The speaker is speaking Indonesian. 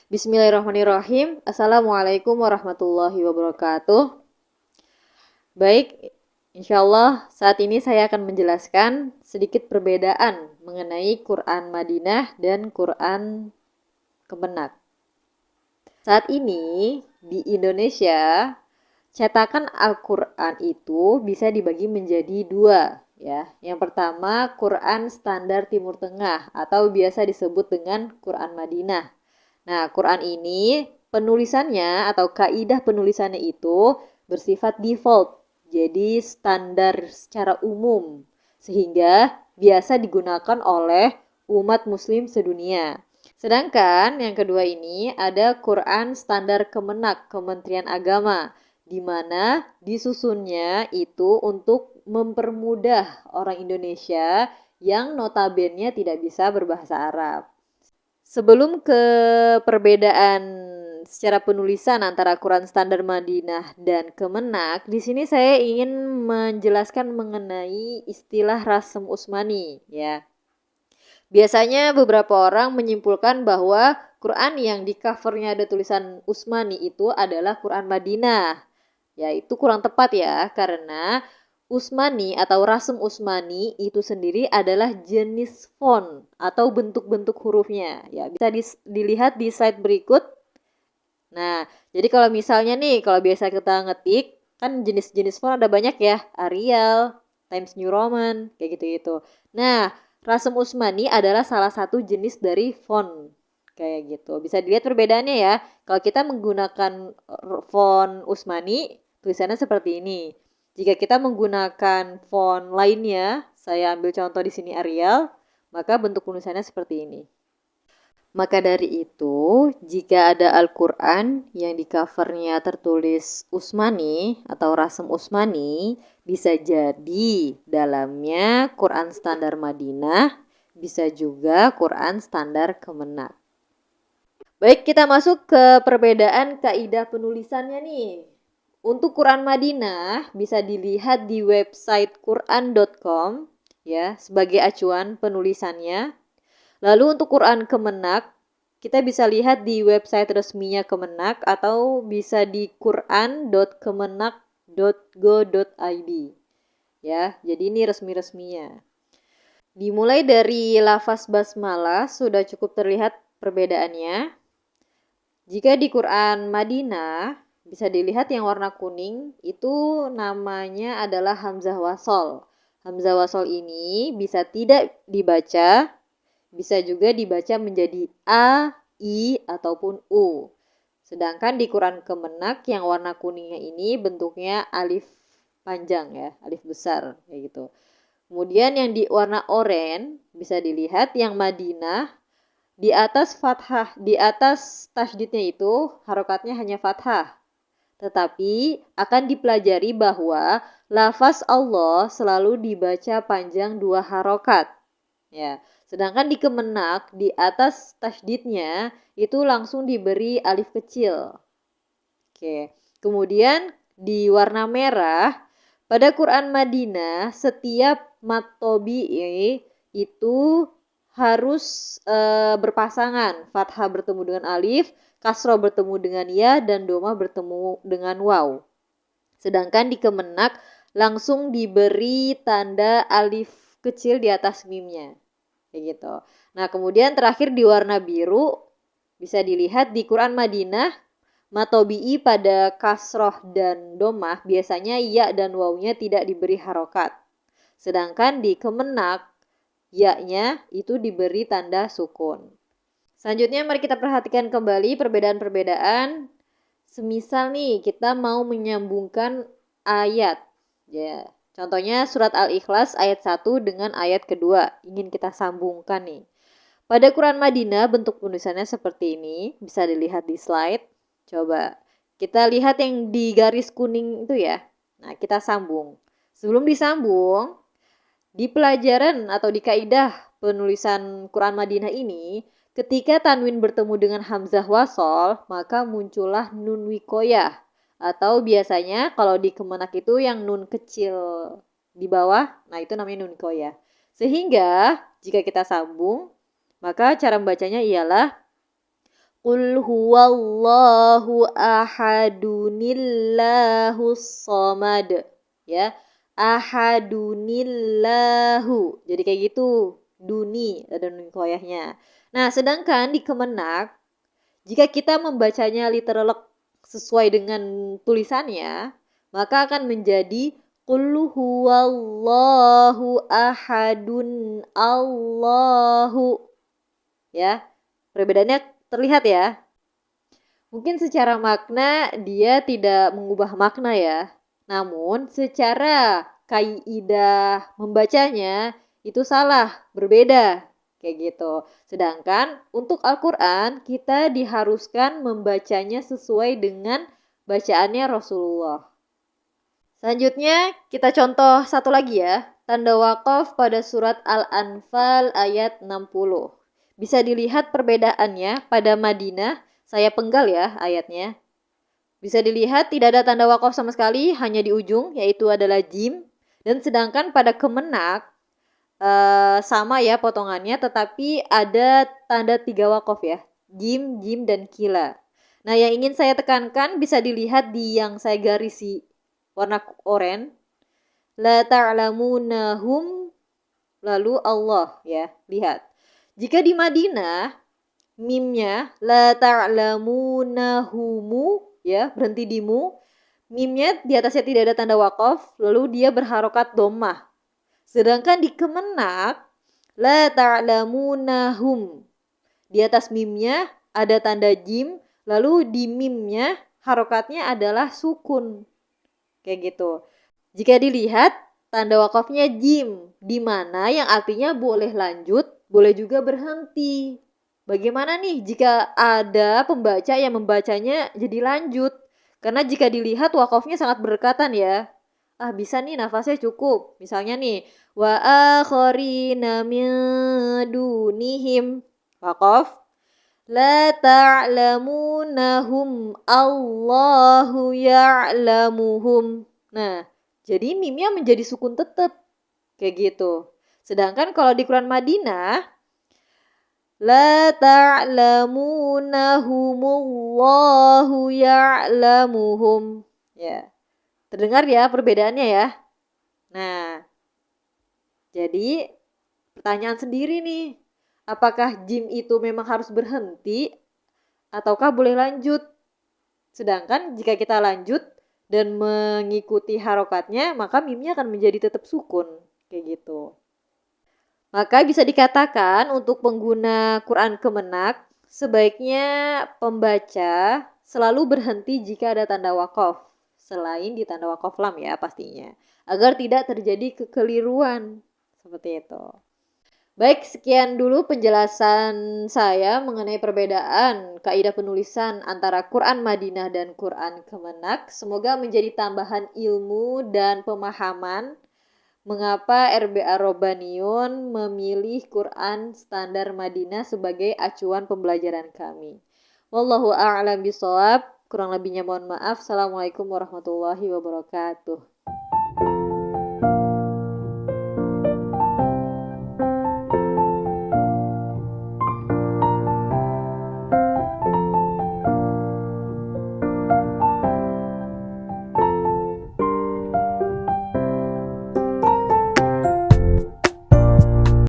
Bismillahirrahmanirrahim. Assalamualaikum warahmatullahi wabarakatuh. Baik, insya Allah saat ini saya akan menjelaskan sedikit perbedaan mengenai Quran Madinah dan Quran Kemenak. Saat ini di Indonesia, cetakan Al-Quran itu bisa dibagi menjadi dua. Ya, yang pertama Quran standar Timur Tengah atau biasa disebut dengan Quran Madinah. Nah, Quran ini penulisannya atau kaidah penulisannya itu bersifat default, jadi standar secara umum, sehingga biasa digunakan oleh umat muslim sedunia. Sedangkan yang kedua ini ada Quran standar Kemenak, Kementerian Agama, di mana disusunnya itu untuk mempermudah orang Indonesia yang notabene tidak bisa berbahasa Arab. Sebelum ke perbedaan secara penulisan antara Quran Standar Madinah dan Kemenak, di sini saya ingin menjelaskan mengenai istilah Rasm Utsmani, ya. Biasanya beberapa orang menyimpulkan bahwa Quran yang di covernya ada tulisan Utsmani itu adalah Quran Madinah. Ya, itu kurang tepat ya, karena Utsmani atau Rasm Utsmani itu sendiri adalah jenis font atau bentuk-bentuk hurufnya. Ya, bisa dilihat di slide berikut. Nah, jadi kalau misalnya nih, kalau biasa kita ngetik, kan jenis-jenis font ada banyak ya. Arial, Times New Roman, kayak gitu-gitu. Nah, Rasm Utsmani adalah salah satu jenis dari font kayak gitu. Bisa dilihat perbedaannya ya. Kalau kita menggunakan font Utsmani, tulisannya seperti ini. Jika kita menggunakan font lainnya, saya ambil contoh di sini Arial, maka bentuk tulisannya seperti ini. Maka dari itu, jika ada Al-Quran yang di covernya tertulis Utsmani atau Rasm Utsmani, bisa jadi dalamnya Quran Standar Madinah, bisa juga Quran Standar Kemenak. Baik, kita masuk ke perbedaan kaidah penulisannya nih. Untuk Quran Madinah bisa dilihat di website quran.com ya sebagai acuan penulisannya. Lalu untuk Quran Kemenak kita bisa lihat di website resminya Kemenak atau bisa di quran.kemenak.go.id. Ya, jadi ini resmi-resminya. Dimulai dari lafaz basmalah sudah cukup terlihat perbedaannya. Jika di Quran Madinah bisa dilihat yang warna kuning itu namanya adalah Hamzah Wasol. Hamzah Wasol ini bisa tidak dibaca, bisa juga dibaca menjadi A, I, ataupun U. Sedangkan di Quran Kemenak yang warna kuningnya ini bentuknya alif panjang ya, alif besar kayak gitu. Kemudian yang di warna oranye bisa dilihat yang Madinah di atas fathah, di atas tasydidnya itu harokatnya hanya fathah. Tetapi akan dipelajari bahwa lafaz Allah selalu dibaca panjang 2 harokat. Ya, sedangkan di Kemenak di atas tasydidnya itu langsung diberi alif kecil. Oke. Kemudian di warna merah pada Quran Madinah setiap mat tobi'i itu harus berpasangan. Fathah bertemu dengan alif, kasroh bertemu dengan ya, dan domah bertemu dengan waw. Sedangkan di Kemenak langsung diberi tanda alif kecil di atas mimnya. Kayak gitu. Nah, kemudian terakhir di warna biru bisa dilihat di Quran Madinah matobi'i pada kasroh dan domah biasanya ya dan wawnya tidak diberi harokat. Sedangkan di Kemenak ya-nya itu diberi tanda sukun. Selanjutnya mari kita perhatikan kembali perbedaan-perbedaan. Semisal nih kita mau menyambungkan ayat. Ya, contohnya surat Al-Ikhlas ayat 1 dengan ayat kedua. Ingin kita sambungkan nih. Pada Quran Madinah bentuk penulisannya seperti ini. Bisa dilihat di slide. Coba kita lihat yang di garis kuning itu ya. Nah, kita sambung. Sebelum disambung, di pelajaran atau di kaidah penulisan Quran Madinah ini, ketika tanwin bertemu dengan hamzah wasol, maka muncullah nun wikoyah. Atau biasanya kalau di Kemenak itu yang nun kecil di bawah, nah itu namanya nun wikoyah. Sehingga jika kita sambung, maka cara membacanya ialah Qul huwallahu ahadunillahus samad. Ya. Ahadunillahu. Jadi kayak gitu. Duni, ada nun koyahnya. Nah, sedangkan di Kemenak, jika kita membacanya literal sesuai dengan tulisannya, maka akan menjadi Qul huwallahu ahadun Allahu. Ya. Perbedaannya terlihat ya. Mungkin secara makna dia tidak mengubah makna ya. Namun secara kaidah membacanya itu salah, berbeda. Kayak gitu. Sedangkan untuk Al-Quran kita diharuskan membacanya sesuai dengan bacaannya Rasulullah. Selanjutnya kita contoh satu lagi ya. Tanda wakaf pada surat Al-Anfal ayat 60. Bisa dilihat perbedaannya pada Madinah, saya penggal ya ayatnya. Bisa dilihat tidak ada tanda wakaf sama sekali, hanya di ujung yaitu adalah jim. Dan sedangkan pada Kemenak sama ya potongannya, tetapi ada tanda 3 wakaf ya. Jim, jim, dan kila. Nah yang ingin saya tekankan bisa dilihat di yang saya garisi warna oranye. La ta'lamunahum lalu Allah ya, lihat. Jika di Madinah, mimnya la ta'lamunahumu ya, berhenti di mu. Mimnya di atasnya tidak ada tanda wakaf, lalu dia berharokat dhammah. Sedangkan di Kemenak, la ta'lamunahum. Di atas mimnya ada tanda jim, lalu di mimnya harokatnya adalah sukun. Kayak gitu. Jika dilihat, tanda wakafnya jim, di mana yang artinya boleh lanjut, boleh juga berhenti. Bagaimana nih jika ada pembaca yang membacanya jadi lanjut? Karena jika dilihat wakafnya sangat berdekatan ya. Bisa nih nafasnya cukup. Misalnya nih, wa akharina min dunihim. Wakaf. La ta'lamunahum Allahu ya'lamuhum. Nah, jadi mimnya menjadi sukun tetap. Kayak gitu. Sedangkan kalau di Quran Madinah, la ta'lamunahumullahu ya'lamuhum. Ya. Terdengar ya perbedaannya ya. Nah, jadi pertanyaan sendiri nih. Apakah jim itu memang harus berhenti ataukah boleh lanjut? Sedangkan jika kita lanjut dan mengikuti harokatnya, maka mimnya akan menjadi tetap sukun. Kayak gitu. Maka bisa dikatakan untuk pengguna Quran Kemenak, sebaiknya pembaca selalu berhenti jika ada tanda wakaf. Selain di tanda wakaf lam ya pastinya. Agar tidak terjadi kekeliruan. Seperti itu. Baik, sekian dulu penjelasan saya mengenai perbedaan kaidah penulisan antara Quran Madinah dan Quran Kemenak. Semoga menjadi tambahan ilmu dan pemahaman mengapa RBA Robaniun memilih Quran Standar Madinah sebagai acuan pembelajaran kami. Wallahu a'lam bishawab. Kurang lebihnya mohon maaf. Assalamualaikum warahmatullahi wabarakatuh.